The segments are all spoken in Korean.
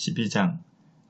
12장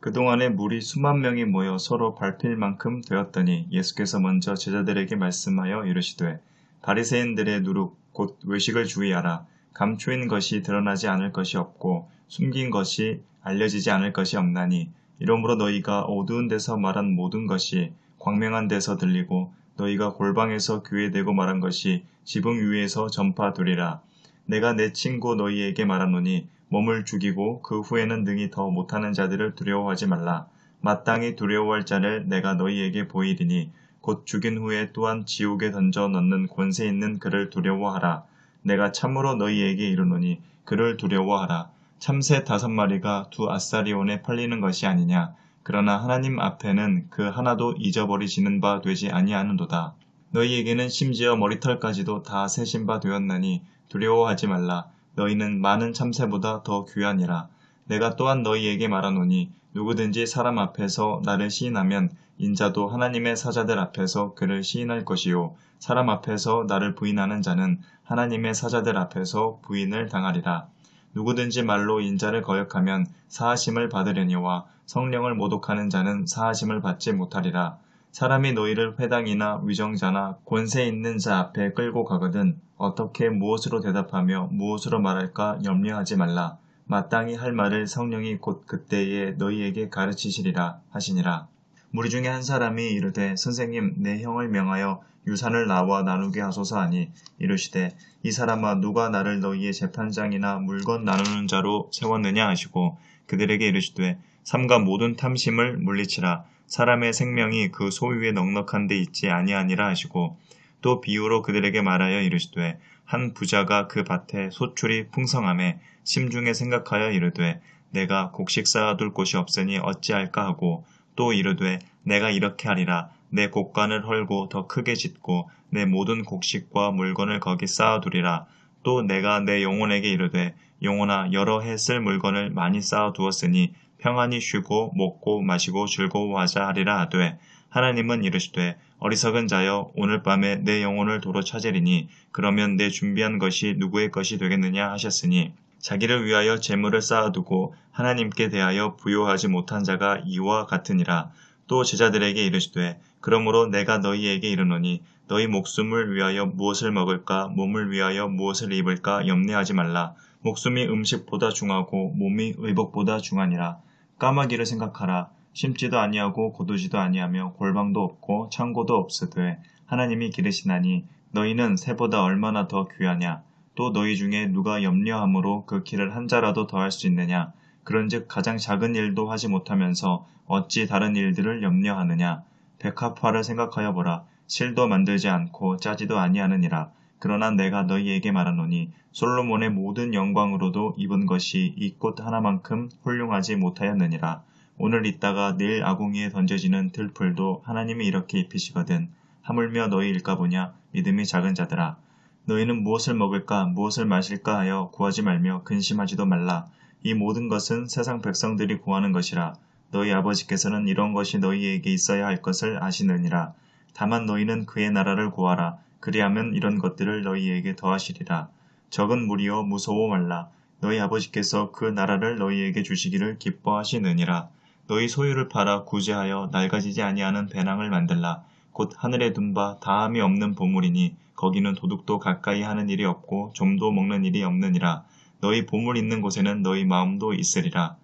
그동안에 무리 수만 명이 모여 서로 밟힐 만큼 되었더니 예수께서 먼저 제자들에게 말씀하여 이르시되 바리새인들의 누룩 곧 외식을 주의하라. 감추인 것이 드러나지 않을 것이 없고 숨긴 것이 알려지지 않을 것이 없나니 이러므로 너희가 어두운 데서 말한 모든 것이 광명한 데서 들리고 너희가 골방에서 교회되고 말한 것이 지붕 위에서 전파되리라. 내가 내 친구 너희에게 말하노니 몸을 죽이고 그 후에는 능히 더 못하는 자들을 두려워하지 말라. 마땅히 두려워할 자를 내가 너희에게 보이리니 곧 죽인 후에 또한 지옥에 던져 넣는 권세 있는 그를 두려워하라. 내가 참으로 너희에게 이르노니 그를 두려워하라. 참새 5마리가 2아사리온에 팔리는 것이 아니냐. 그러나 하나님 앞에는 그 하나도 잊어버리시는 바 되지 아니하는도다. 너희에게는 심지어 머리털까지도 다 세신 바 되었나니 두려워하지 말라. 너희는 많은 참새보다 더 귀하니라. 내가 또한 너희에게 말하노니 누구든지 사람 앞에서 나를 시인하면 인자도 하나님의 사자들 앞에서 그를 시인할 것이요 사람 앞에서 나를 부인하는 자는 하나님의 사자들 앞에서 부인을 당하리라. 누구든지 말로 인자를 거역하면 사하심을 받으려니와 성령을 모독하는 자는 사하심을 받지 못하리라. 사람이 너희를 회당이나 위정자나 권세 있는 자 앞에 끌고 가거든 어떻게 무엇으로 대답하며 무엇으로 말할까 염려하지 말라. 마땅히 할 말을 성령이 곧 그때에 너희에게 가르치시리라 하시니라. 무리 중에 한 사람이 이르되 선생님 내 형을 명하여 유산을 나와 나누게 하소서 하니 이르시되 이 사람아 누가 나를 너희의 재판장이나 물건 나누는 자로 세웠느냐 하시고 그들에게 이르시되 삼가 모든 탐심을 물리치라. 사람의 생명이 그 소유에 넉넉한 데 있지 아니하니라 하시고 또 비유로 그들에게 말하여 이르시되 한 부자가 그 밭에 소출이 풍성함에 심중에 생각하여 이르되 내가 곡식 쌓아둘 곳이 없으니 어찌할까 하고 또 이르되 내가 이렇게 하리라. 내 곡간을 헐고 더 크게 짓고 내 모든 곡식과 물건을 거기 쌓아두리라. 또 내가 내 영혼에게 이르되 영혼아 여러 해 쓸 물건을 많이 쌓아두었으니 평안히 쉬고 먹고 마시고 즐거워하자 하리라 하되 하나님은 이르시되 어리석은 자여 오늘 밤에 내 영혼을 도로 찾으리니 그러면 내 준비한 것이 누구의 것이 되겠느냐 하셨으니 자기를 위하여 재물을 쌓아두고 하나님께 대하여 부요하지 못한 자가 이와 같으니라. 또 제자들에게 이르시되 그러므로 내가 너희에게 이르노니 너희 목숨을 위하여 무엇을 먹을까 몸을 위하여 무엇을 입을까 염려하지 말라. 목숨이 음식보다 중하고 몸이 의복보다 중하니라. 까마귀를 생각하라. 심지도 아니하고 거두지도 아니하며 골방도 없고 창고도 없으되 하나님이 기르시나니 너희는 새보다 얼마나 더 귀하냐. 또 너희 중에 누가 염려함으로 그 길을 한 자라도 더할 수 있느냐. 그런즉 가장 작은 일도 하지 못하면서 어찌 다른 일들을 염려하느냐. 백합화를 생각하여 보라. 실도 만들지 않고 짜지도 아니하느니라. 그러나 내가 너희에게 말하노니 솔로몬의 모든 영광으로도 입은 것이 이 꽃 하나만큼 훌륭하지 못하였느니라. 오늘 있다가 내일 아궁이에 던져지는 들풀도 하나님이 이렇게 입히시거든. 하물며 너희일까 보냐. 믿음이 작은 자들아. 너희는 무엇을 먹을까 무엇을 마실까 하여 구하지 말며 근심하지도 말라. 이 모든 것은 세상 백성들이 구하는 것이라. 너희 아버지께서는 이런 것이 너희에게 있어야 할 것을 아시느니라. 다만 너희는 그의 나라를 구하라. 그리하면 이런 것들을 너희에게 더하시리라. 적은 무리여 무서워 말라. 너희 아버지께서 그 나라를 너희에게 주시기를 기뻐하시느니라. 너희 소유를 팔아 구제하여 낡아지지 아니하는 배낭을 만들라. 곧 하늘에 둔 바 다함이 없는 보물이니 거기는 도둑도 가까이 하는 일이 없고 좀도 먹는 일이 없느니라. 너희 보물 있는 곳에는 너희 마음도 있으리라.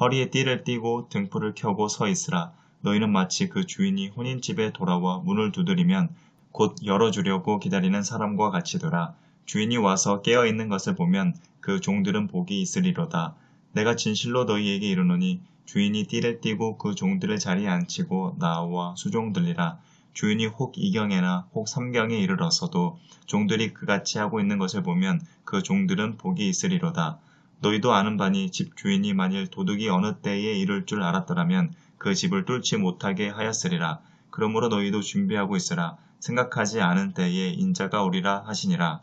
허리에 띠를 띠고 등불을 켜고 서 있으라. 너희는 마치 그 주인이 혼인집에 돌아와 문을 두드리면 곧 열어주려고 기다리는 사람과 같이더라. 주인이 와서 깨어있는 것을 보면 그 종들은 복이 있으리로다. 내가 진실로 너희에게 이르노니 주인이 띠를 띠고 그 종들을 자리에 앉히고 나와 수종들리라. 주인이 혹 이경에나 혹 삼경에 이르러서도 종들이 그같이 하고 있는 것을 보면 그 종들은 복이 있으리로다. 너희도 아는 바니 집 주인이 만일 도둑이 어느 때에 이를 줄 알았더라면 그 집을 뚫지 못하게 하였으리라. 그러므로 너희도 준비하고 있으라. 생각하지 않은 때에 인자가 오리라 하시니라.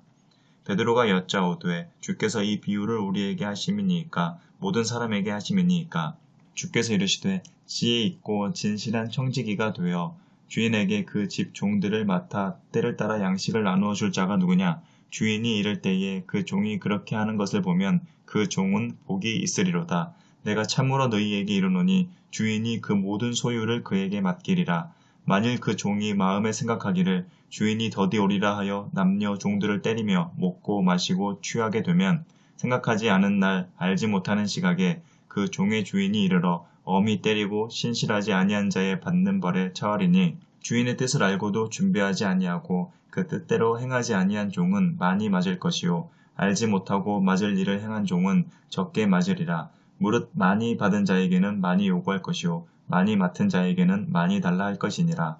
베드로가 여짜오되 주께서 이 비유를 우리에게 하심이니이까 모든 사람에게 하심이니이까. 주께서 이르시되 지혜 있고 진실한 청지기가 되어 주인에게 그 집 종들을 맡아 때를 따라 양식을 나누어 줄 자가 누구냐. 주인이 이를 때에 그 종이 그렇게 하는 것을 보면 그 종은 복이 있으리로다. 내가 참으로 너희에게 이르노니 주인이 그 모든 소유를 그에게 맡기리라. 만일 그 종이 마음에 생각하기를 주인이 더디 오리라 하여 남녀 종들을 때리며 먹고 마시고 취하게 되면 생각하지 않은 날 알지 못하는 시각에 그 종의 주인이 이르러 엄히 때리고 신실하지 아니한 자의 받는 벌에 처하리니 주인의 뜻을 알고도 준비하지 아니하고 그 뜻대로 행하지 아니한 종은 많이 맞을 것이요 알지 못하고 맞을 일을 행한 종은 적게 맞으리라. 무릇 많이 받은 자에게는 많이 요구할 것이요 많이 맡은 자에게는 많이 달라 할 것이니라.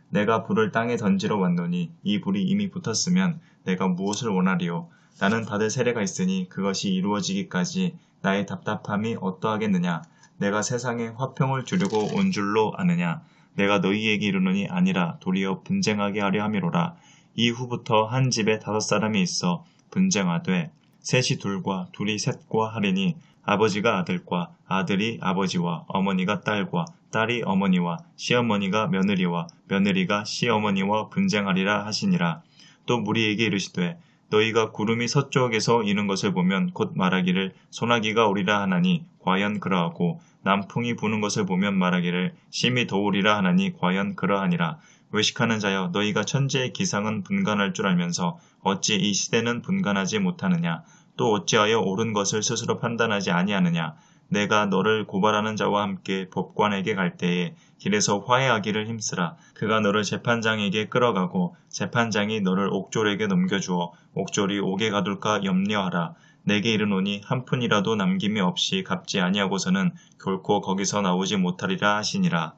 내가 불을 땅에 던지러 왔노니 이 불이 이미 붙었으면 내가 무엇을 원하리요. 나는 받을 세례가 있으니 그것이 이루어지기까지 나의 답답함이 어떠하겠느냐. 내가 세상에 화평을 주려고 온 줄로 아느냐. 내가 너희에게 이르노니 아니라 도리어 분쟁하게 하려 함이로라. 이후부터 한 집에 5사람이 있어 분쟁하되 셋이 둘과 둘이 셋과 하리니 아버지가 아들과 아들이 아버지와 어머니가 딸과 딸이 어머니와 시어머니가 며느리와 며느리가 시어머니와 분쟁하리라 하시니라. 또 무리에게 이르시되 너희가 구름이 서쪽에서 이는 것을 보면 곧 말하기를 소나기가 오리라 하나니 과연 그러하고 남풍이 부는 것을 보면 말하기를 심히 더우리라 하나니 과연 그러하니라. 외식하는 자여 너희가 천지의 기상은 분간할 줄 알면서 어찌 이 시대는 분간하지 못하느냐. 또 어찌하여 옳은 것을 스스로 판단하지 아니하느냐. 내가 너를 고발하는 자와 함께 법관에게 갈 때에 길에서 화해하기를 힘쓰라. 그가 너를 재판장에게 끌어가고 재판장이 너를 옥졸에게 넘겨주어 옥졸이 옥에 가둘까 염려하라. 내게 이르노니 한 푼이라도 남김이 없이 갚지 아니하고서는 결코 거기서 나오지 못하리라 하시니라.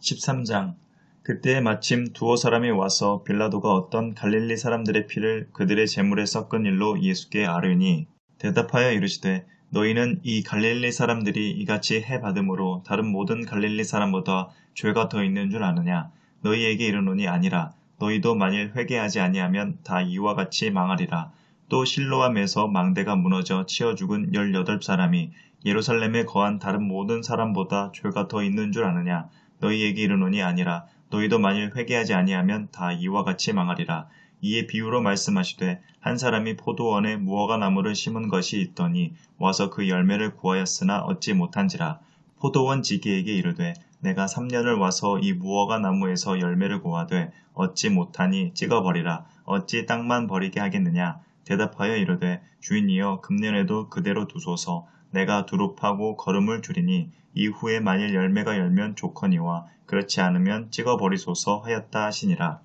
13장. 그때에 마침 두어 사람이 와서 빌라도가 어떤 갈릴리 사람들의 피를 그들의 제물에 섞은 일로 예수께 아뢰니 대답하여 이르시되 너희는 이 갈릴리 사람들이 이같이 해받음으로 다른 모든 갈릴리 사람보다 죄가 더 있는 줄 아느냐. 너희에게 이르노니 아니라. 너희도 만일 회개하지 아니하면 다 이와 같이 망하리라. 또 실로암에서 망대가 무너져 치어 죽은 18사람이 예루살렘에 거한 다른 모든 사람보다 죄가 더 있는 줄 아느냐. 너희에게 이르노니 아니라. 너희도 만일 회개하지 아니하면 다 이와 같이 망하리라. 이에 비유로 말씀하시되 한 사람이 포도원에 무화과 나무를 심은 것이 있더니 와서 그 열매를 구하였으나 얻지 못한지라. 포도원 지기에게 이르되 내가 3년을 와서 이 무화과 나무에서 열매를 구하되 얻지 못하니 찍어버리라. 어찌 땅만 버리게 하겠느냐. 대답하여 이르되 주인이여 금년에도 그대로 두소서. 내가 두릅하고 거름을 줄이니 이후에 만일 열매가 열면 좋거니와 그렇지 않으면 찍어버리소서 하였다 하시니라.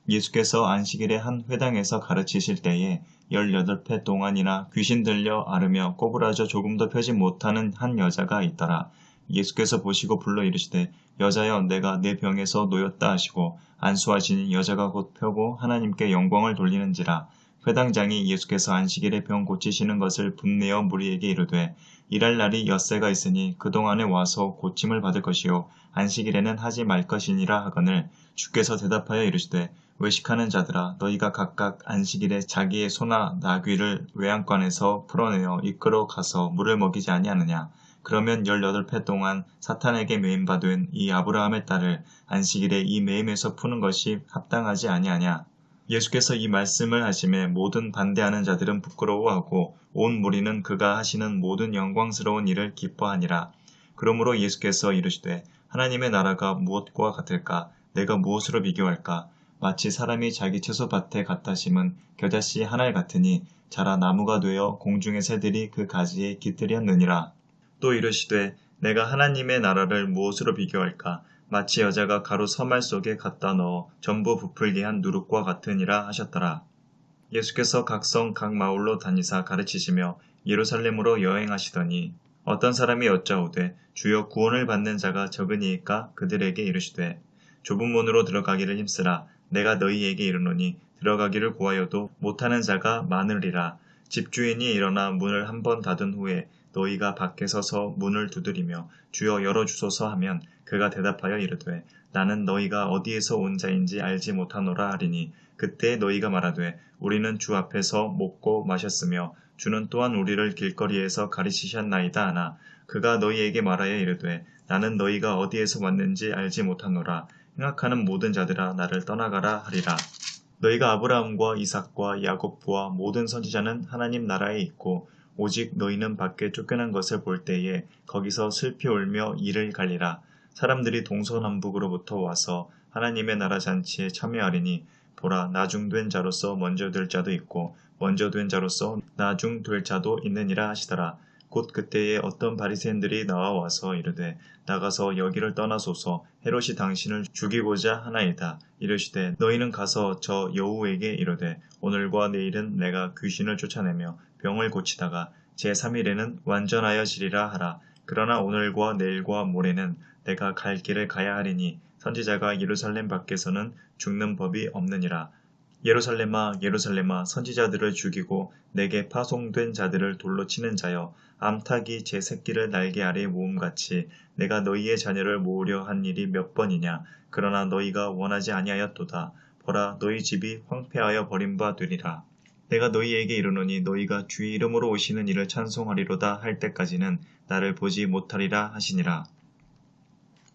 예수께서 안식일에 한 회당에서 가르치실 때에 18회 동안이나 귀신 들려 앓으며 꼬부라져 조금도 펴지 못하는 한 여자가 있더라. 예수께서 보시고 불러 이르시되 여자여 내가 내 병에서 놓였다 하시고 안수하시니 여자가 곧 펴고 하나님께 영광을 돌리는지라. 회당장이 예수께서 안식일에 병 고치시는 것을 분내어 무리에게 이르되 일할 날이 엿새가 있으니 그동안에 와서 고침을 받을 것이요 안식일에는 하지 말 것이니라 하거늘 주께서 대답하여 이르시되 외식하는 자들아 너희가 각각 안식일에 자기의 소나 나귀를 외양간에서 풀어내어 이끌어 가서 물을 먹이지 아니하느냐. 그러면 18회 동안 사탄에게 매임받은 이 아브라함의 딸을 안식일에 이 매임에서 푸는 것이 합당하지 아니하냐. 예수께서 이 말씀을 하심에 모든 반대하는 자들은 부끄러워하고 온 무리는 그가 하시는 모든 영광스러운 일을 기뻐하니라. 그러므로 예수께서 이르시되 하나님의 나라가 무엇과 같을까? 내가 무엇으로 비교할까? 마치 사람이 자기 채소밭에 갖다 심은 겨자씨 한 알 같으니 자라 나무가 되어 공중의 새들이 그 가지에 깃들였느니라. 또 이르시되 내가 하나님의 나라를 무엇으로 비교할까? 마치 여자가 가루 서말 속에 갖다 넣어 전부 부풀게 한 누룩과 같으니라 하셨더라. 예수께서 각 성 각 마을로 다니사 가르치시며 예루살렘으로 여행하시더니 어떤 사람이 여짜오되 주여 구원을 받는 자가 적으니이까 그들에게 이르시되 좁은 문으로 들어가기를 힘쓰라. 내가 너희에게 이르노니 들어가기를 구하여도 못하는 자가 많으리라. 집주인이 일어나 문을 한 번 닫은 후에 너희가 밖에 서서 문을 두드리며 주여 열어주소서 하면 그가 대답하여 이르되 나는 너희가 어디에서 온 자인지 알지 못하노라 하리니 그때 너희가 말하되 우리는 주 앞에서 먹고 마셨으며 주는 또한 우리를 길거리에서 가르치셨나이다 하나 그가 너희에게 말하여 이르되 나는 너희가 어디에서 왔는지 알지 못하노라. 행악하는 모든 자들아 나를 떠나가라 하리라. 너희가 아브라함과 이삭과 야곱과 모든 선지자는 하나님 나라에 있고 오직 너희는 밖에 쫓겨난 것을 볼 때에 거기서 슬피 울며 이를 갈리라. 사람들이 동서남북으로부터 와서 하나님의 나라 잔치에 참여하리니 보라, 나중된 자로서 먼저 될 자도 있고 먼저 된 자로서 나중 될 자도 있느니라 하시더라. 곧 그때에 어떤 바리새인들이 나와서 이르되 나가서 여기를 떠나소서. 헤롯이 당신을 죽이고자 하나이다. 이르시되 너희는 가서 저 여우에게 이르되 오늘과 내일은 내가 귀신을 쫓아내며 병을 고치다가 제3일에는 완전하여지리라 하라. 그러나 오늘과 내일과 모레는 내가 갈 길을 가야 하리니 선지자가 예루살렘 밖에서는 죽는 법이 없느니라. 예루살렘아 예루살렘아 선지자들을 죽이고 내게 파송된 자들을 돌로 치는 자여, 암탉이 제 새끼를 날개 아래 모음같이 내가 너희의 자녀를 모으려 한 일이 몇 번이냐. 그러나 너희가 원하지 아니하였도다. 보라, 너희 집이 황폐하여 버린 바 되리라. 내가 너희에게 이르노니 너희가 주의 이름으로 오시는 이를 찬송하리로다 할 때까지는 나를 보지 못하리라 하시니라.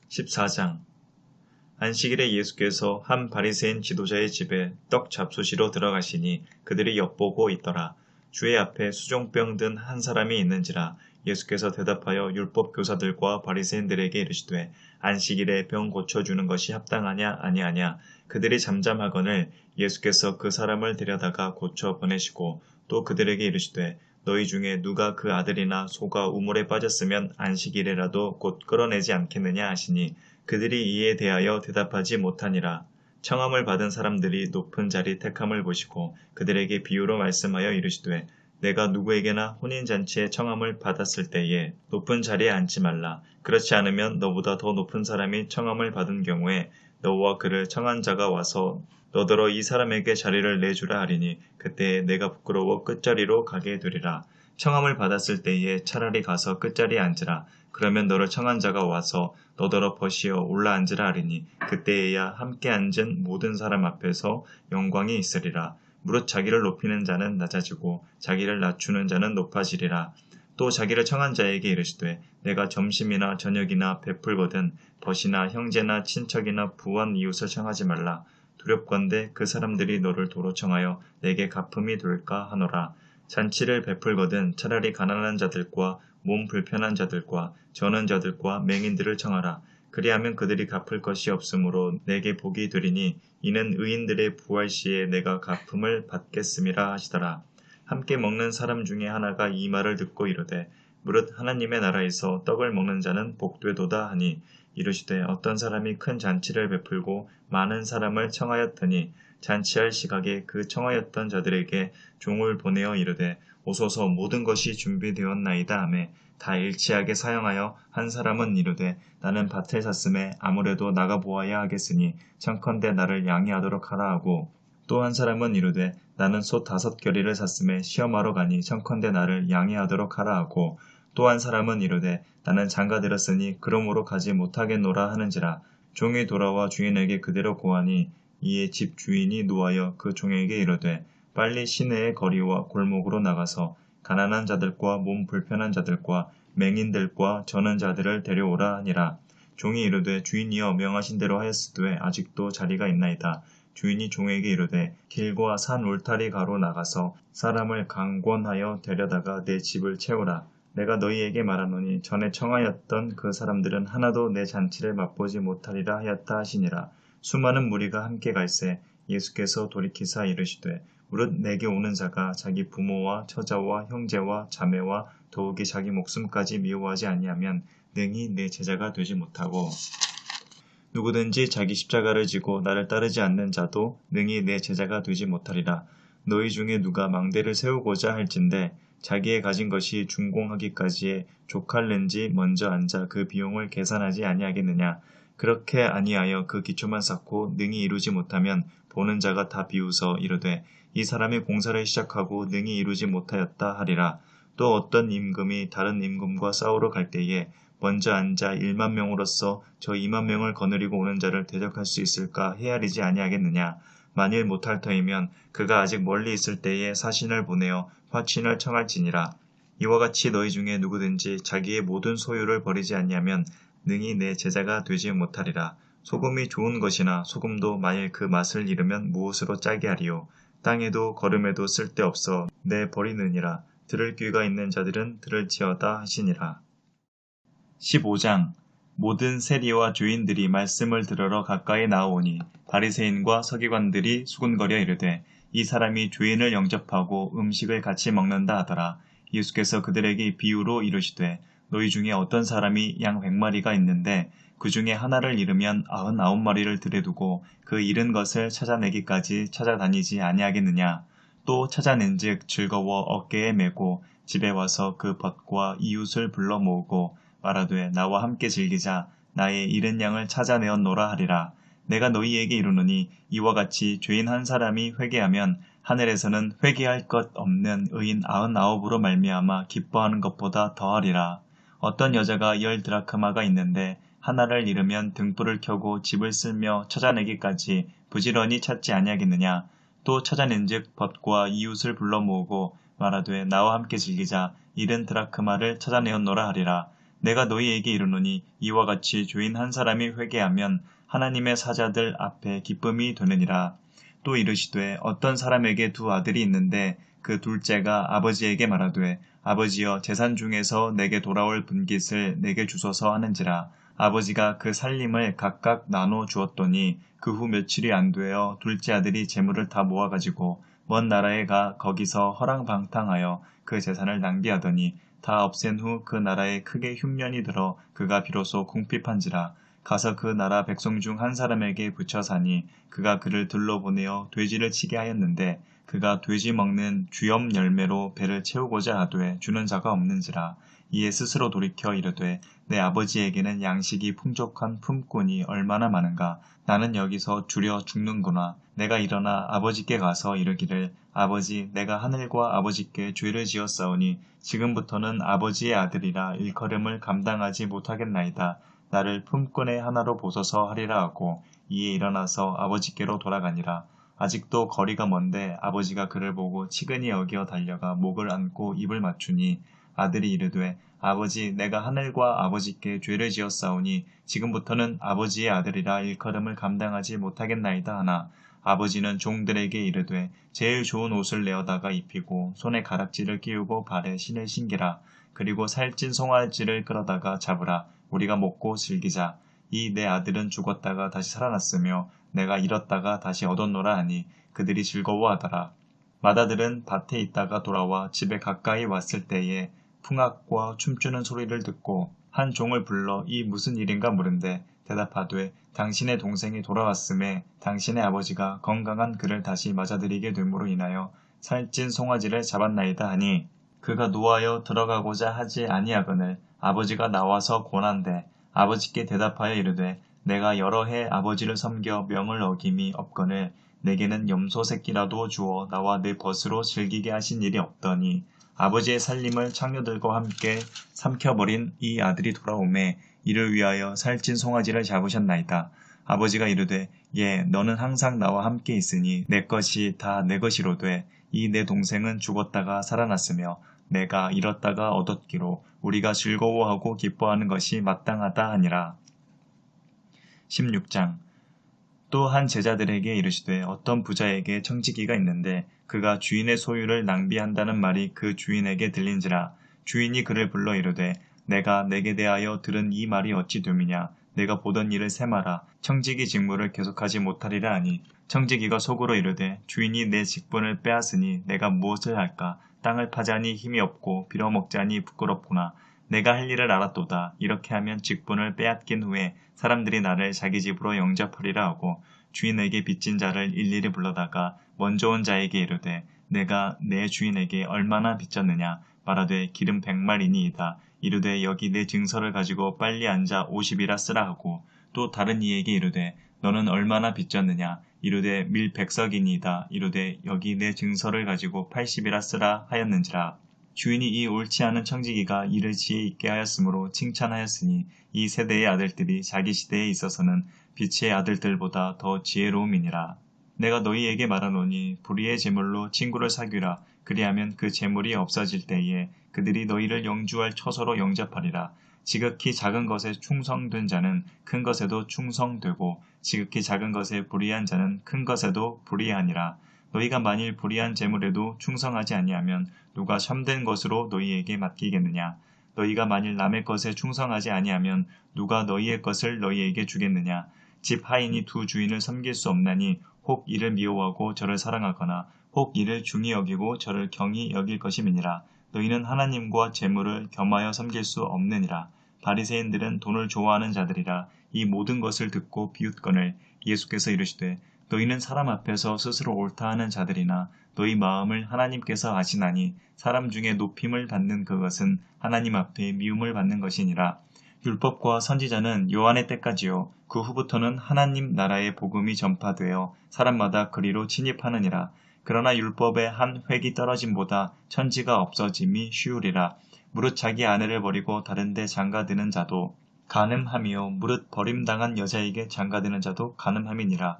14장. 안식일에 예수께서 한 바리새인 지도자의 집에 떡 잡수시러 들어가시니 그들이 엿보고 있더라. 주의 앞에 수종병 든 한 사람이 있는지라. 예수께서 대답하여 율법 교사들과 바리새인들에게 이르시되 안식일에 병 고쳐주는 것이 합당하냐 아니하냐. 그들이 잠잠하거늘 예수께서 그 사람을 데려다가 고쳐 보내시고 또 그들에게 이르시되 너희 중에 누가 그 아들이나 소가 우물에 빠졌으면 안식일에라도 곧 끌어내지 않겠느냐 하시니 그들이 이에 대하여 대답하지 못하니라. 청함을 받은 사람들이 높은 자리 택함을 보시고 그들에게 비유로 말씀하여 이르시되 내가 누구에게나 혼인잔치에 청함을 받았을 때에 높은 자리에 앉지 말라. 그렇지 않으면 너보다 더 높은 사람이 청함을 받은 경우에 너와 그를 청한 자가 와서 너더러 이 사람에게 자리를 내주라 하리니 그때에 내가 부끄러워 끝자리로 가게 되리라. 청함을 받았을 때에 차라리 가서 끝자리에 앉으라. 그러면 너를 청한 자가 와서 너더러 벗이어 올라앉으라 하리니 그때에야 함께 앉은 모든 사람 앞에서 영광이 있으리라. 무릇 자기를 높이는 자는 낮아지고 자기를 낮추는 자는 높아지리라. 또 자기를 청한 자에게 이르시되 내가 점심이나 저녁이나 베풀거든 벗이나 형제나 친척이나 부한 이웃을 청하지 말라. 두렵건대 그 사람들이 너를 도로 청하여 내게 갚음이 될까 하노라. 잔치를 베풀거든 차라리 가난한 자들과 몸 불편한 자들과 저는 자들과 맹인들을 청하라. 그리하면 그들이 갚을 것이 없으므로 내게 복이 되리니 이는 의인들의 부활 시에 내가 갚음을 받겠음이라 하시더라. 함께 먹는 사람 중에 하나가 이 말을 듣고 이르되 무릇 하나님의 나라에서 떡을 먹는 자는 복되도다 하니 이르시되 어떤 사람이 큰 잔치를 베풀고 많은 사람을 청하였더니 잔치할 시각에 그 청하였던 자들에게 종을 보내어 이르되 오소서 모든 것이 준비되었나이다 하매 다 일치하게 사용하여 한 사람은 이르되 나는 밭을 샀음에 아무래도 나가 보아야 하겠으니 청컨대 나를 양해하도록 하라 하고 또 한 사람은 이르되 나는 소 5겨리를 샀음에 시험하러 가니 청컨대 나를 양해하도록 하라 하고 또 한 사람은 이르되 나는 장가 들었으니 그러므로 가지 못하겠노라 하는지라. 종이 돌아와 주인에게 그대로 고하니 이에 집 주인이 노하여 그 종에게 이르되 빨리 시내의 거리와 골목으로 나가서 가난한 자들과 몸 불편한 자들과 맹인들과 저는 자들을 데려오라 하니라. 종이 이르되 주인이여 명하신 대로 하였으되 아직도 자리가 있나이다. 주인이 종에게 이르되 길과 산 울타리 가로 나가서 사람을 강권하여 데려다가 내 집을 채우라. 내가 너희에게 말하노니 전에 청하였던 그 사람들은 하나도 내 잔치를 맛보지 못하리라 하였다 하시니라. 수많은 무리가 함께 갈새 예수께서 돌이키사 이르시되 무릇 내게 오는 자가 자기 부모와 처자와 형제와 자매와 더욱이 자기 목숨까지 미워하지 아니하면 능히 내 제자가 되지 못하고 누구든지 자기 십자가를 지고 나를 따르지 않는 자도 능히 내 제자가 되지 못하리라. 너희 중에 누가 망대를 세우고자 할진대 자기의 가진 것이 준공하기까지에 족할는지 먼저 앉아 그 비용을 계산하지 아니하겠느냐. 그렇게 아니하여 그 기초만 쌓고 능히 이루지 못하면 보는 자가 다 비웃어 이르되 이 사람이 공사를 시작하고 능히 이루지 못하였다 하리라. 또 어떤 임금이 다른 임금과 싸우러 갈 때에 먼저 앉아 1만 명으로서 저 2만 명을 거느리고 오는 자를 대적할 수 있을까 헤아리지 아니하겠느냐. 만일 못할 터이면 그가 아직 멀리 있을 때에 사신을 보내어 화친을 청할지니라. 이와 같이 너희 중에 누구든지 자기의 모든 소유를 버리지 아니하면 능히 내 제자가 되지 못하리라. 소금이 좋은 것이나 소금도 만일 그 맛을 잃으면 무엇으로 짜게 하리요. 땅에도 거름에도 쓸데없어 내 버리느니라. 들을 귀가 있는 자들은 들을지어다 하시니라. 15장 모든 세리와 주인들이 말씀을 들으러 가까이 나오니 바리새인과 서기관들이 수군거려 이르되 이 사람이 주인을 영접하고 음식을 같이 먹는다 하더라. 예수께서 그들에게 비유로 이르시되 너희 중에 어떤 사람이 양 100마리가 있는데 그 중에 하나를 잃으면 99마리를 들여두고 그 잃은 것을 찾아내기까지 찾아다니지 아니하겠느냐. 또 찾아낸즉 즐거워 어깨에 메고 집에 와서 그 벗과 이웃을 불러 모으고 말하되 나와 함께 즐기자. 나의 잃은 양을 찾아내었노라 하리라. 내가 너희에게 이르노니 이와 같이 죄인 한 사람이 회개하면 하늘에서는 회개할 것 없는 의인 99으로 말미암아 기뻐하는 것보다 더하리라. 어떤 여자가 10드라크마가 있는데 하나를 잃으면 등불을 켜고 집을 쓸며 찾아내기까지 부지런히 찾지 아니하겠느냐. 또 찾아낸즉 벗과 이웃을 불러 모으고 말하되 나와 함께 즐기자. 잃은 드라크마를 찾아내었노라 하리라. 내가 너희에게 이르노니 이와 같이 죄인 한 사람이 회개하면 하나님의 사자들 앞에 기쁨이 되느니라. 또 이르시되 어떤 사람에게 2 아들이 있는데 그 둘째가 아버지에게 말하되 아버지여 재산 중에서 내게 돌아올 분깃을 내게 주소서 하는지라. 아버지가 그 살림을 각각 나눠 주었더니 그 후 며칠이 안 되어 둘째 아들이 재물을 다 모아가지고 먼 나라에 가 거기서 허랑방탕하여 그 재산을 낭비하더니 다 없앤 후 그 나라에 크게 흉년이 들어 그가 비로소 궁핍한지라. 가서 그 나라 백성 중 한 사람에게 붙여 사니 그가 그를 들러보내어 돼지를 치게 하였는데 그가 돼지 먹는 쥐엄 열매로 배를 채우고자 하되 주는 자가 없는지라. 이에 스스로 돌이켜 이르되 내 아버지에게는 양식이 풍족한 품꾼이 얼마나 많은가. 나는 여기서 주려 죽는구나. 내가 일어나 아버지께 가서 이르기를 아버지 내가 하늘과 아버지께 죄를 지었사오니 지금부터는 아버지의 아들이라 일컬음을 감당하지 못하겠나이다. 나를 품꾼의 하나로 보소서 하리라 하고 이에 일어나서 아버지께로 돌아가니라. 아직도 거리가 먼데 아버지가 그를 보고 치근히 여겨 달려가 목을 안고 입을 맞추니 아들이 이르되 아버지 내가 하늘과 아버지께 죄를 지었사오니 지금부터는 아버지의 아들이라 일컬음을 감당하지 못하겠나이다 하나 아버지는 종들에게 이르되 제일 좋은 옷을 내어다가 입히고 손에 가락지를 끼우고 발에 신을 신기라. 그리고 살찐 송아지를 끌어다가 잡으라. 우리가 먹고 즐기자. 이 내 아들은 죽었다가 다시 살아났으며 내가 잃었다가 다시 얻었노라 하니 그들이 즐거워하더라. 맏아들은 밭에 있다가 돌아와 집에 가까이 왔을 때에 풍악과 춤추는 소리를 듣고 한 종을 불러 이 무슨 일인가 물은데 대답하되 당신의 동생이 돌아왔음에 당신의 아버지가 건강한 그를 다시 맞아들이게 됨으로 인하여 살찐 송아지를 잡았나이다 하니 그가 노하여 들어가고자 하지 아니하거늘 아버지가 나와서 권한대 아버지께 대답하여 이르되 내가 여러 해 아버지를 섬겨 명을 어김이 없거늘 내게는 염소 새끼라도 주어 나와 내 벗으로 즐기게 하신 일이 없더니 아버지의 살림을 창녀들과 함께 삼켜버린 이 아들이 돌아오매 이를 위하여 살찐 송아지를 잡으셨나이다. 아버지가 이르되 예 너는 항상 나와 함께 있으니 내 것이 다 내 것이로되 이 내 동생은 죽었다가 살아났으며 내가 잃었다가 얻었기로 우리가 즐거워하고 기뻐하는 것이 마땅하다 하니라. 16장 또 한 제자들에게 이르시되 어떤 부자에게 청지기가 있는데 그가 주인의 소유를 낭비한다는 말이 그 주인에게 들린지라. 주인이 그를 불러 이르되 내가 내게 대하여 들은 이 말이 어찌 됨이냐. 내가 보던 일을 세마라. 청지기 직무를 계속하지 못하리라 하니 청지기가 속으로 이르되 주인이 내 직분을 빼앗으니 내가 무엇을 할까. 땅을 파자니 힘이 없고 빌어먹자니 부끄럽구나. 내가 할 일을 알았도다. 이렇게 하면 직분을 빼앗긴 후에 사람들이 나를 자기 집으로 영접하리라 하고 주인에게 빚진 자를 일일이 불러다가 먼저 온 자에게 이르되 내가 내 주인에게 얼마나 빚졌느냐. 말하되 기름 100마리니이다. 이르되 여기 내 증서를 가지고 빨리 앉아 50이라 쓰라 하고 또 다른 이에게 이르되 너는 얼마나 빚졌느냐. 이르되 밀 100석이니이다. 이르되 여기 내 증서를 가지고 80이라 쓰라 하였는지라. 주인이 이 옳지 않은 청지기가 이를 지혜 있게 하였으므로 칭찬하였으니 이 세대의 아들들이 자기 시대에 있어서는 빛의 아들들보다 더 지혜로움이니라. 내가 너희에게 말하노니 불의의 제물로 친구를 사귀라. 그리하면 그 제물이 없어질 때에 그들이 너희를 영주할 처소로 영접하리라. 지극히 작은 것에 충성된 자는 큰 것에도 충성되고 지극히 작은 것에 불의한 자는 큰 것에도 불의하니라. 너희가 만일 불의한 재물에도 충성하지 아니하면 누가 참된 것으로 너희에게 맡기겠느냐? 너희가 만일 남의 것에 충성하지 아니하면 누가 너희의 것을 너희에게 주겠느냐? 집 하인이 두 주인을 섬길 수 없나니 혹 이를 미워하고 저를 사랑하거나 혹 이를 중히 여기고 저를 경히 여길 것임이니라. 너희는 하나님과 재물을 겸하여 섬길 수 없느니라. 바리새인들은 돈을 좋아하는 자들이라. 이 모든 것을 듣고 비웃거늘 예수께서 이르시되 너희는 사람 앞에서 스스로 옳다 하는 자들이나 너희 마음을 하나님께서 아시나니 사람 중에 높임을 받는 그것은 하나님 앞에 미움을 받는 것이니라. 율법과 선지자는 요한의 때까지요. 그 후부터는 하나님 나라의 복음이 전파되어 사람마다 그리로 침입하느니라. 그러나 율법의 한 획이 떨어짐보다 천지가 없어짐이 쉬우리라. 무릇 자기 아내를 버리고 다른 데 장가드는 자도 간음함이요 무릇 버림당한 여자에게 장가드는 자도 간음함이니라.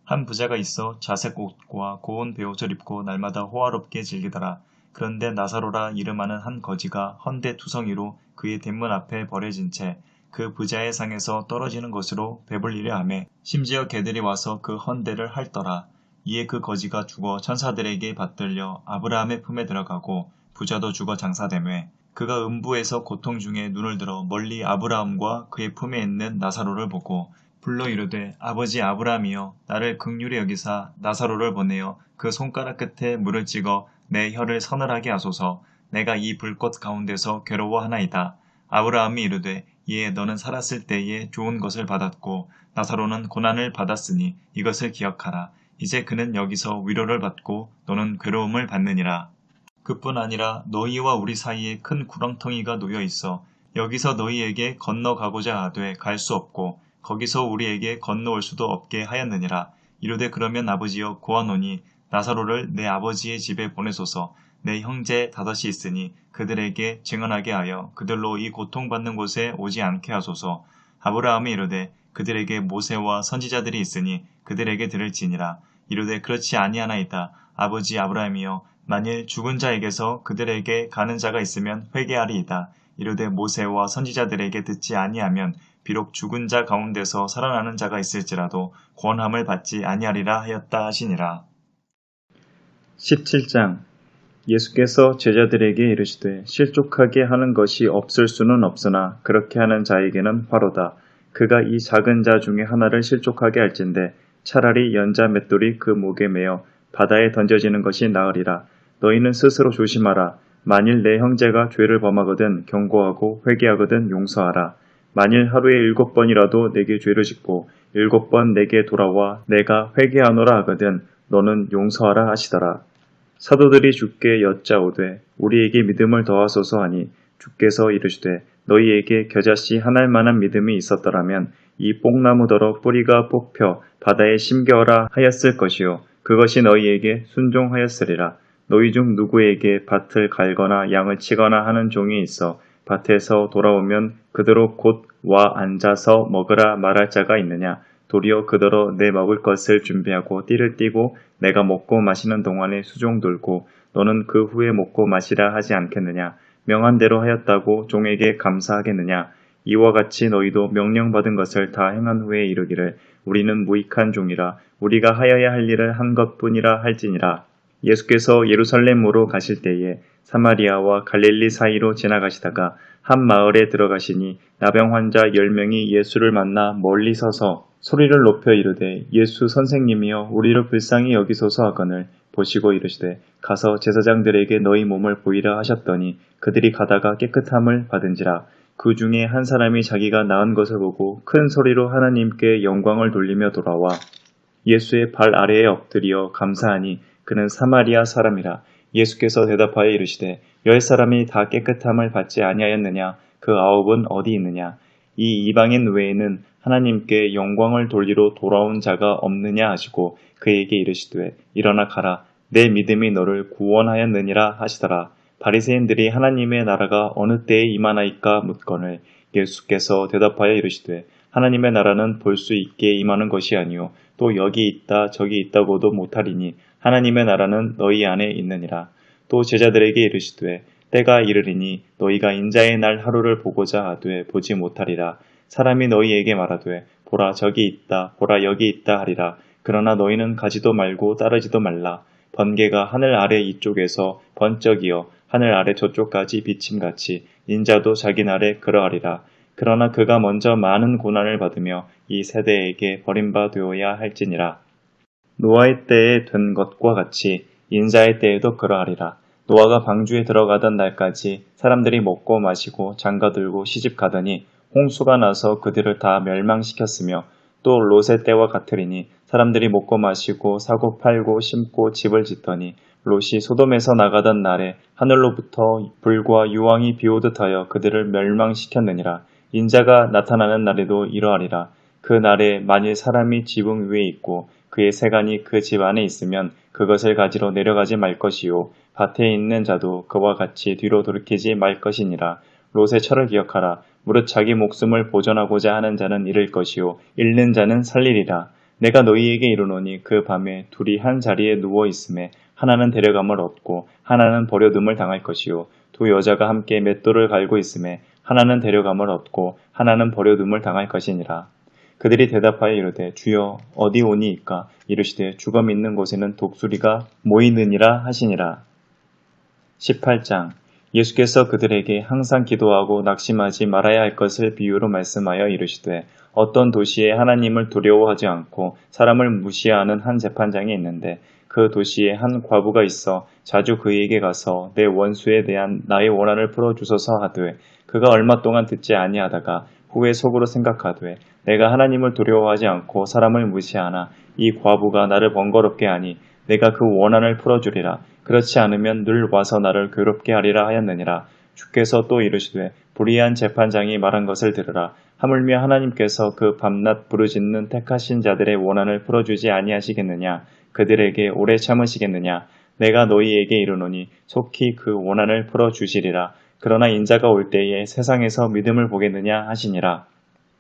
한 부자가 있어 자색 옷과 고운 베옷을 입고 날마다 호화롭게 즐기더라. 그런데 나사로라 이름하는 한 거지가 헌데 투성이로 그의 대문 앞에 버려진 채 그 부자의 상에서 떨어지는 것으로 배불리려 하매 심지어 개들이 와서 그 헌데를 핥더라. 이에 그 거지가 죽어 천사들에게 받들려 아브라함의 품에 들어가고 부자도 죽어 장사되매 그가 음부에서 고통 중에 눈을 들어 멀리 아브라함과 그의 품에 있는 나사로를 보고 불러 이르되 아버지 아브라함이여 나를 긍휼히 여기사 나사로를 보내어 그 손가락 끝에 물을 찍어 내 혀를 서늘하게 하소서. 내가 이 불꽃 가운데서 괴로워하나이다. 아브라함이 이르되 이에 너는 살았을 때에 좋은 것을 받았고 나사로는 고난을 받았으니 이것을 기억하라. 이제 그는 여기서 위로를 받고 너는 괴로움을 받느니라. 그뿐 아니라 너희와 우리 사이에 큰 구렁텅이가 놓여 있어 여기서 너희에게 건너가고자 하되 갈 수 없고 거기서 우리에게 건너올 수도 없게 하였느니라. 이르되 그러면 아버지여 고하노니 나사로를 내 아버지의 집에 보내소서. 내 형제 다섯이 있으니 그들에게 증언하게 하여 그들로 이 고통받는 곳에 오지 않게 하소서. 아브라함이 이르되 그들에게 모세와 선지자들이 있으니 그들에게 들을지니라. 이르되 그렇지 아니하나이다. 아버지 아브라함이여 만일 죽은 자에게서 그들에게 가는 자가 있으면 회개하리이다. 이르되 모세와 선지자들에게 듣지 아니하면 비록 죽은 자 가운데서 살아나는 자가 있을지라도 권함을 받지 아니하리라 하였다 하시니라. 17장 예수께서 제자들에게 이르시되 실족하게 하는 것이 없을 수는 없으나 그렇게 하는 자에게는 화로다. 그가 이 작은 자 중에 하나를 실족하게 할진대 차라리 연자 맷돌이 그 목에 매어 바다에 던져지는 것이 나으리라. 너희는 스스로 조심하라. 만일 내 형제가 죄를 범하거든 경고하고 회개하거든 용서하라. 만일 하루에 7번이라도 내게 죄를 짓고 7번 내게 돌아와 내가 회개하노라 하거든 너는 용서하라 하시더라. 사도들이 주께 여짜오되 우리에게 믿음을 더하소서 하니 주께서 이르시되 너희에게 겨자씨 하나일 만한 믿음이 있었더라면 이 뽕나무더러 뿌리가 뽑혀 바다에 심겨라 하였을 것이요 그것이 너희에게 순종하였으리라. 너희 중 누구에게 밭을 갈거나 양을 치거나 하는 종이 있어 밭에서 돌아오면 그대로 곧 와 앉아서 먹으라 말할 자가 있느냐. 도리어 그더러 내 먹을 것을 준비하고 띠를 띠고 내가 먹고 마시는 동안에 수종 돌고 너는 그 후에 먹고 마시라 하지 않겠느냐. 명한 대로 하였다고 종에게 감사하겠느냐. 이와 같이 너희도 명령받은 것을 다 행한 후에 이르기를 우리는 무익한 종이라 우리가 하여야 할 일을 한 것뿐이라 할지니라. 예수께서 예루살렘으로 가실 때에 사마리아와 갈릴리 사이로 지나가시다가 한 마을에 들어가시니 나병 환자 10명이 예수를 만나 멀리 서서 소리를 높여 이르되 예수 선생님이여 우리를 불쌍히 여기소서 하거늘 보시고 이르시되 가서 제사장들에게 너희 몸을 보이라 하셨더니 그들이 가다가 깨끗함을 받은지라. 그 중에 한 사람이 자기가 나은 것을 보고 큰 소리로 하나님께 영광을 돌리며 돌아와 예수의 발 아래에 엎드려 감사하니 그는 사마리아 사람이라. 예수께서 대답하여 이르시되 10사람이 다 깨끗함을 받지 아니하였느냐. 그 9은 어디 있느냐. 이 이방인 외에는 하나님께 영광을 돌리러 돌아온 자가 없느냐 하시고 그에게 이르시되 일어나 가라. 내 믿음이 너를 구원하였느니라 하시더라. 바리새인들이 하나님의 나라가 어느 때에 임하나이까 묻거늘 예수께서 대답하여 이르시되 하나님의 나라는 볼 수 있게 임하는 것이 아니요 또 여기 있다 저기 있다고도 못하리니 하나님의 나라는 너희 안에 있느니라. 또 제자들에게 이르시되 때가 이르리니 너희가 인자의 날 하루를 보고자 하되 보지 못하리라. 사람이 너희에게 말하되 보라 저기 있다 보라 여기 있다 하리라. 그러나 너희는 가지도 말고 따르지도 말라. 번개가 하늘 아래 이쪽에서 번쩍이어 하늘 아래 저쪽까지 비침같이 인자도 자기 날에 그러하리라. 그러나 그가 먼저 많은 고난을 받으며 이 세대에게 버림바 되어야 할지니라. 노아의 때에 된 것과 같이 인자의 때에도 그러하리라. 노아가 방주에 들어가던 날까지 사람들이 먹고 마시고 장가들고 시집가더니 홍수가 나서 그들을 다 멸망시켰으며 또 롯의 때와 같으리니 사람들이 먹고 마시고 사고 팔고 심고 집을 짓더니 롯이 소돔에서 나가던 날에 하늘로부터 불과 유황이 비오듯 하여 그들을 멸망시켰느니라. 인자가 나타나는 날에도 이러하리라. 그 날에 만일 사람이 지붕 위에 있고 그의 세간이 그 집 안에 있으면 그것을 가지러 내려가지 말 것이요 밭에 있는 자도 그와 같이 뒤로 돌이키지 말 것이니라. 롯의 철을 기억하라. 무릇 자기 목숨을 보존하고자 하는 자는 잃을 것이요 잃는 자는 살리리라. 내가 너희에게 이르노니 그 밤에 둘이 한 자리에 누워 있음에 하나는 데려감을 얻고 하나는 버려둠을 당할 것이요 두 여자가 함께 맷돌을 갈고 있음에 하나는 데려감을 얻고 하나는 버려둠을 당할 것이니라. 그들이 대답하여 이르되 주여 어디 오니이까? 이르시되 주검 있는 곳에는 독수리가 모이느니라 하시니라. 18장. 예수께서 그들에게 항상 기도하고 낙심하지 말아야 할 것을 비유로 말씀하여 이르시되 어떤 도시에 하나님을 두려워하지 않고 사람을 무시하는 한 재판장이 있는데 그 도시에 한 과부가 있어 자주 그에게 가서 내 원수에 대한 나의 원한을 풀어주소서 하되 그가 얼마 동안 듣지 아니하다가 후에 속으로 생각하되 내가 하나님을 두려워하지 않고 사람을 무시하나 이 과부가 나를 번거롭게 하니 내가 그 원한을 풀어주리라. 그렇지 않으면 늘 와서 나를 괴롭게 하리라 하였느니라. 주께서 또 이르시되 불의한 재판장이 말한 것을 들으라. 하물며 하나님께서 그 밤낮 부르짖는 택하신 자들의 원한을 풀어주지 아니하시겠느냐? 그들에게 오래 참으시겠느냐? 내가 너희에게 이르노니 속히 그 원한을 풀어주시리라. 그러나 인자가 올 때에 세상에서 믿음을 보겠느냐 하시니라.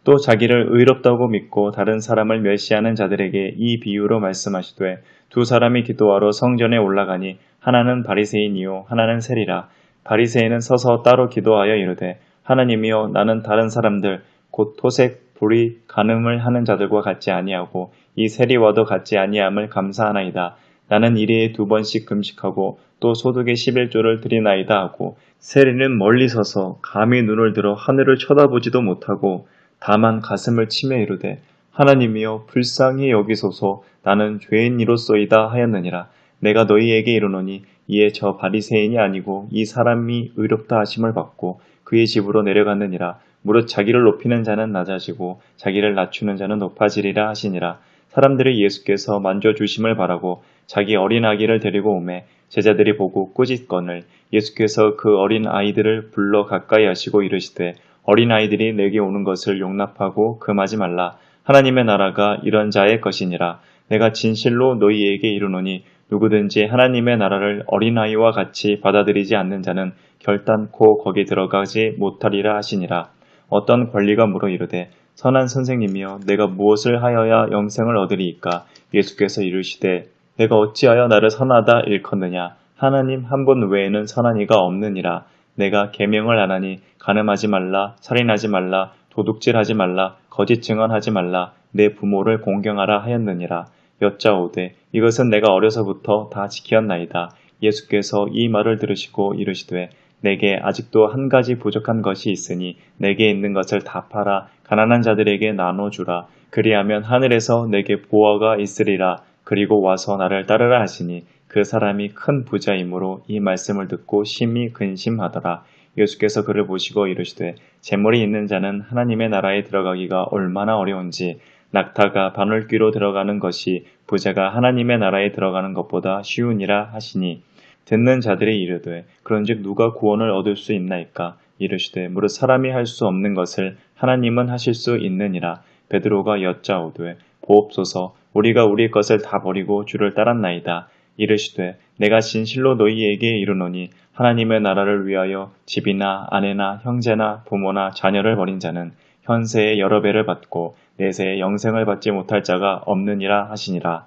또 자기를 의롭다고 믿고 다른 사람을 멸시하는 자들에게 이 비유로 말씀하시되 두 사람이 기도하러 성전에 올라가니 하나는 바리새인이요 하나는 세리라. 바리새인은 서서 따로 기도하여 이르되 하나님이여 나는 다른 사람들 곧 토색 불의 간음을 하는 자들과 같지 아니하고 이 세리와도 같지 아니함을 감사하나이다. 나는 일일에 2번씩 금식하고 또 소득의 11조를 드리나이다 하고 세리는 멀리 서서 감히 눈을 들어 하늘을 쳐다보지도 못하고 다만 가슴을 치며 이르되 하나님이여 불쌍히 여기소서 나는 죄인이로소이다 하였느니라. 내가 너희에게 이르노니 이에 저 바리새인이 아니고 이 사람이 의롭다 하심을 받고 그의 집으로 내려갔느니라. 무릇 자기를 높이는 자는 낮아지고 자기를 낮추는 자는 높아지리라 하시니라. 사람들이 예수께서 만져주심을 바라고 자기 어린 아기를 데리고 오매 제자들이 보고 꾸짖거늘 예수께서 그 어린 아이들을 불러 가까이 하시고 이르시되 어린 아이들이 내게 오는 것을 용납하고 금하지 말라. 하나님의 나라가 이런 자의 것이니라. 내가 진실로 너희에게 이르노니 누구든지 하나님의 나라를 어린아이와 같이 받아들이지 않는 자는 결단코 거기 들어가지 못하리라 하시니라. 어떤 권리가 물어 이르되 선한 선생님이여 내가 무엇을 하여야 영생을 얻으리이까? 예수께서 이르시되 내가 어찌하여 나를 선하다 일컫느냐? 하나님 한 분 외에는 선한 이가 없느니라. 내가 계명을 안 하니 간음하지 말라, 살인하지 말라, 도둑질하지 말라, 거짓 증언하지 말라, 내 부모를 공경하라 하였느니라. 여짜오되 이것은 내가 어려서부터 다 지켰나이다. 예수께서 이 말을 들으시고 이르시되 내게 아직도 한 가지 부족한 것이 있으니 내게 있는 것을 다 팔아 가난한 자들에게 나눠주라. 그리하면 하늘에서 내게 보화가 있으리라. 그리고 와서 나를 따르라 하시니 그 사람이 큰 부자이므로 이 말씀을 듣고 심히 근심하더라. 예수께서 그를 보시고 이르시되 재물이 있는 자는 하나님의 나라에 들어가기가 얼마나 어려운지 낙타가 바늘귀로 들어가는 것이 부자가 하나님의 나라에 들어가는 것보다 쉬우니라 하시니 듣는 자들이 이르되 그런즉 누가 구원을 얻을 수 있나이까? 이르시되 무릇 사람이 할 수 없는 것을 하나님은 하실 수 있느니라. 베드로가 여짜오되 보옵소서 우리가 우리 것을 다 버리고 주를 따랐나이다. 이르시되 내가 진실로 너희에게 이르노니 하나님의 나라를 위하여 집이나 아내나 형제나 부모나 자녀를 버린 자는 현세에 여러 배를 받고 내세에 영생을 받지 못할 자가 없느니라 하시니라.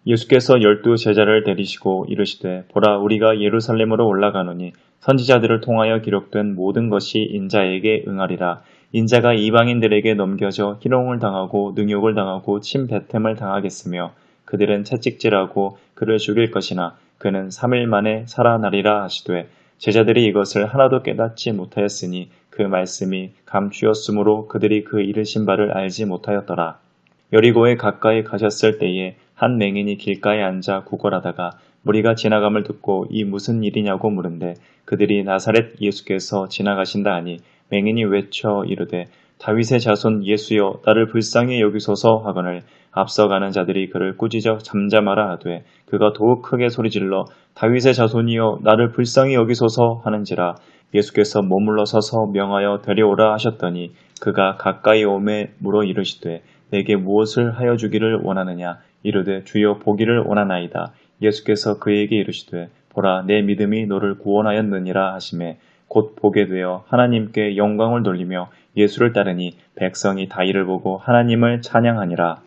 예수께서 12 제자를 데리시고 이르시되 보라 우리가 예루살렘으로 올라가노니 선지자들을 통하여 기록된 모든 것이 인자에게 응하리라. 인자가 이방인들에게 넘겨져 희롱을 당하고 능욕을 당하고 침뱉음을 당하겠으며 그들은 채찍질하고 그를 죽일 것이나 그는 3일 만에 살아나리라 하시되 제자들이 이것을 하나도 깨닫지 못하였으니 그 말씀이 감추었으므로 그들이 그 이르신 바를 알지 못하였더라. 여리고에 가까이 가셨을 때에 한 맹인이 길가에 앉아 구걸하다가 무리가 지나감을 듣고 이 무슨 일이냐고 물은데 그들이 나사렛 예수께서 지나가신다 하니 맹인이 외쳐 이르되 다윗의 자손 예수여 나를 불쌍히 여기소서 하거늘 앞서가는 자들이 그를 꾸짖어 잠잠하라 하되 그가 더욱 크게 소리질러 다윗의 자손이여 나를 불쌍히 여기소서 하는지라 예수께서 머물러 서서 명하여 데려오라 하셨더니 그가 가까이 오매 물어 이르시되 내게 무엇을 하여 주기를 원하느냐 이르되 주여 보기를 원하나이다. 예수께서 그에게 이르시되 보라 내 믿음이 너를 구원하였느니라 하시매 곧 보게 되어 하나님께 영광을 돌리며 예수를 따르니 백성이 다 이를 보고 하나님을 찬양하니라.